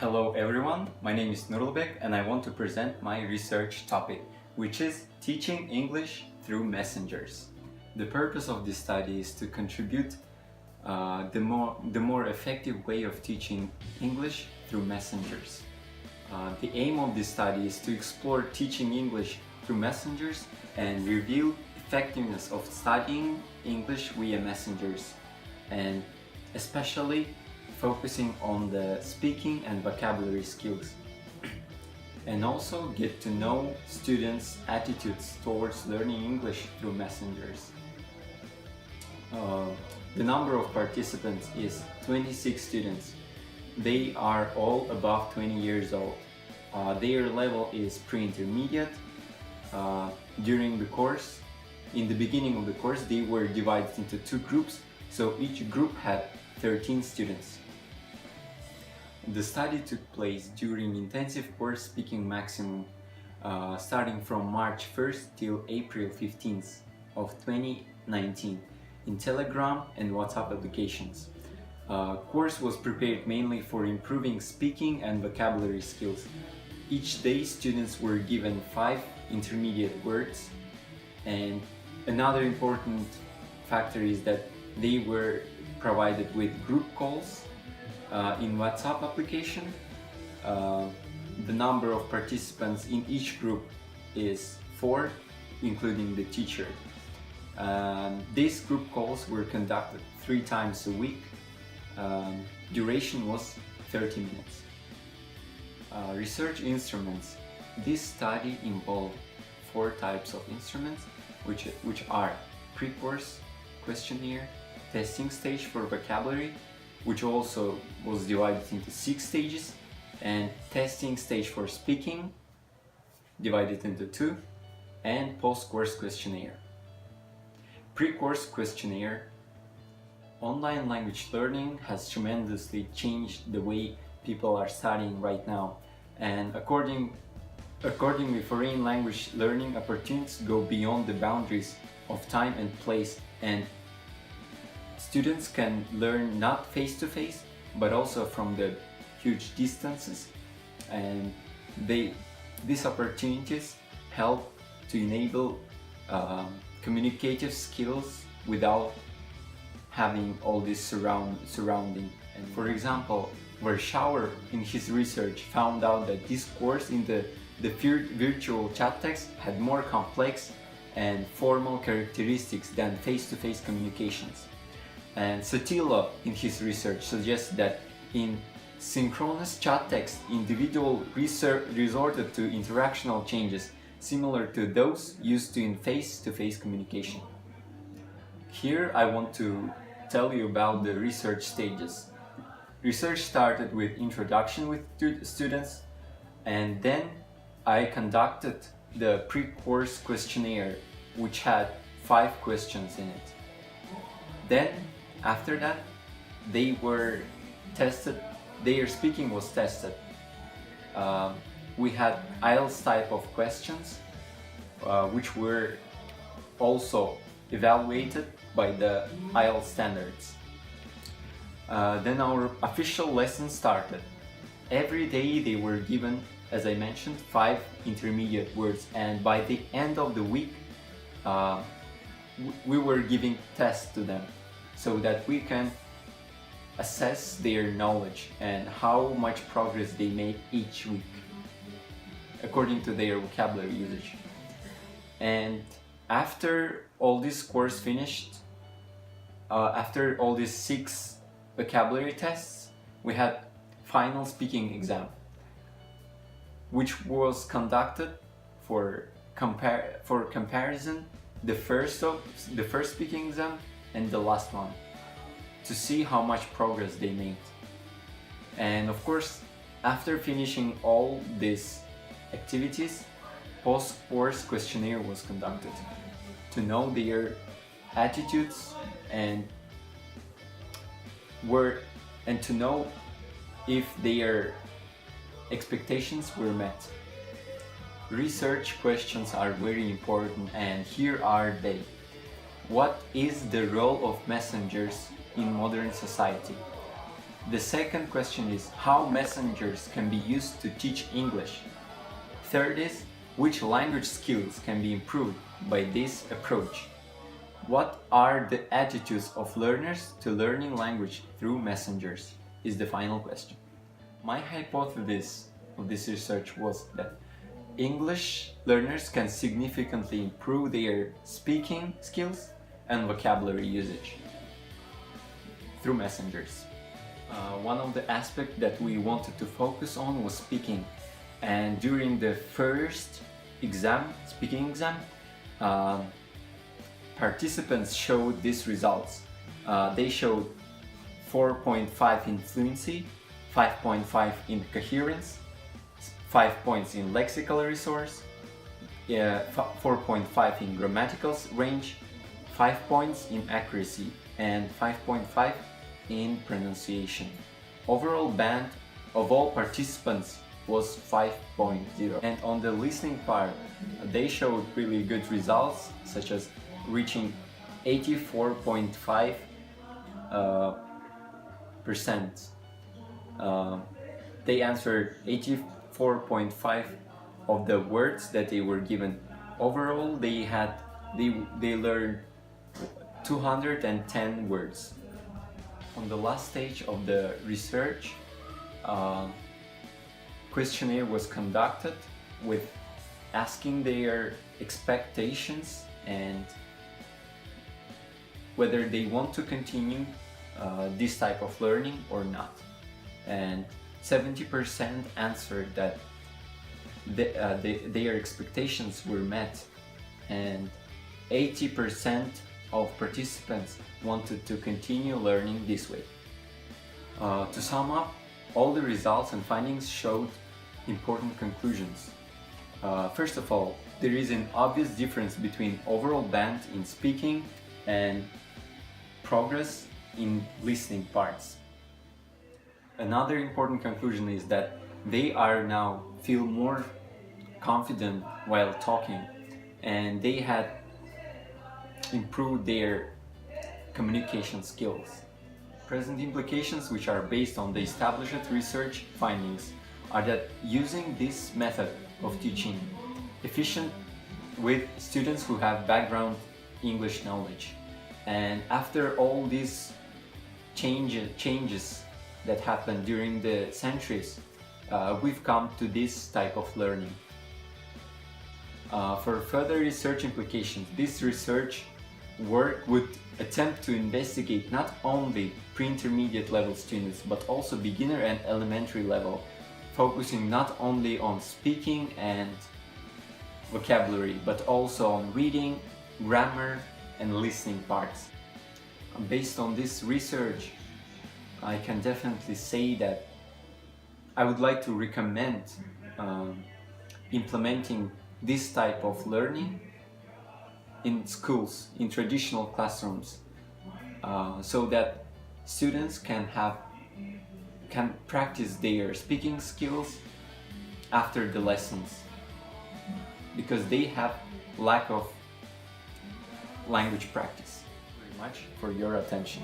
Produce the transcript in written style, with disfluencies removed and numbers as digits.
Hello everyone, my name is Nurlybek and I want to present my research topic, which is teaching English through messengers. The purpose of this study is to contribute the more effective way of teaching English through messengers. The aim of this study is to explore teaching English through messengers and reveal effectiveness of studying English via messengers, and especially focusing on the speaking and vocabulary skills, and also get to know students' attitudes towards learning English through messengers. The number of participants is 26 students. They are all above 20 years old. Their level is pre-intermediate. During the course, in the beginning of the course, they were divided into two groups, so each group had 13 students. The study took place during intensive course speaking maximum, starting from March 1st till April 15th of 2019 in Telegram and WhatsApp applications. Course was prepared mainly for improving speaking and vocabulary skills. Each day students were given 5 intermediate words, and another important factor is that they were provided with group calls in WhatsApp application. The number of participants in each group is 4, including the teacher. These group calls were conducted 3 times a week. Duration was 30 minutes. Research instruments. This study involved 4 types of instruments, which are pre-course questionnaire, testing stage for vocabulary, which also was divided into 6 stages, and testing stage for speaking, divided into 2, and post-course questionnaire. Pre-course questionnaire. Online language learning has tremendously changed the way people are studying right now, and accordingly foreign language learning opportunities go beyond the boundaries of time and place, and students can learn not face-to-face, but also from the huge distances, and these opportunities help to enable communicative skills without having all this surrounding. And for example, Warshauer in his research found out that this course in the virtual chat text had more complex and formal characteristics than face-to-face communications. And Sotilo in his research suggests that in synchronous chat text, individual resorted to interactional changes similar to those used in face-to-face communication. Here I want to tell you about the research stages. Research started with introduction with students, and then I conducted the pre-course questionnaire, which had 5 questions in it. Then after that, they were tested, their speaking was tested. We had IELTS type of questions, which were also evaluated by the IELTS standards. Then our official lesson started. Every day they were given, as I mentioned, 5 intermediate words, and by the end of the week we were giving tests to them, so that we can assess their knowledge and how much progress they made each week according to their vocabulary usage. And after all this course finished, after all these 6 vocabulary tests, we had final speaking exam, which was conducted for comparison the first speaking exam and the last one, to see how much progress they made. And of course, after finishing all these activities, post-course questionnaire was conducted to know their attitudes and to know if their expectations were met. Research questions are very important, and here are they. What is the role of messengers in modern society? The second question is how messengers can be used to teach English. Third is which language skills can be improved by this approach. What are the attitudes of learners to learning language through messengers is the final question. My hypothesis of this research was that English learners can significantly improve their speaking skills and vocabulary usage through messengers. One of the aspects that we wanted to focus on was speaking, and during the first speaking exam, participants showed these results. They showed 4.5 in fluency, 5.5 in coherence, 5 points in lexical resource, 4.5 in grammatical range, 5 points in accuracy, and 5.5 in pronunciation. Overall band of all participants was 5.0. And on the listening part, they showed really good results, such as reaching 84.5%. They answered 84.5 of the words that they were given. Overall, they learned 210 words. On the last stage of the research, questionnaire was conducted with asking their expectations and whether they want to continue this type of learning or not. And 70% answered that their expectations were met, and 80% of participants wanted to continue learning this way. To sum up, all the results and findings showed important conclusions. First of all, there is an obvious difference between overall band in speaking and progress in listening parts. Another important conclusion is that they are now feel more confident while talking, and they had improved their communication skills. Present implications, which are based on the established research findings, are that using this method of teaching efficient with students who have background English knowledge. And after all these changes that happened during the centuries, we've come to this type of learning. For further research implications, this research work would attempt to investigate not only pre-intermediate level students but also beginner and elementary level, focusing not only on speaking and vocabulary but also on reading, grammar and listening parts. Based on this research, I can definitely say that I would like to recommend implementing this type of learning in schools, in traditional classrooms, so that students can practice their speaking skills after the lessons, because they have lack of language practice. Very much for your attention.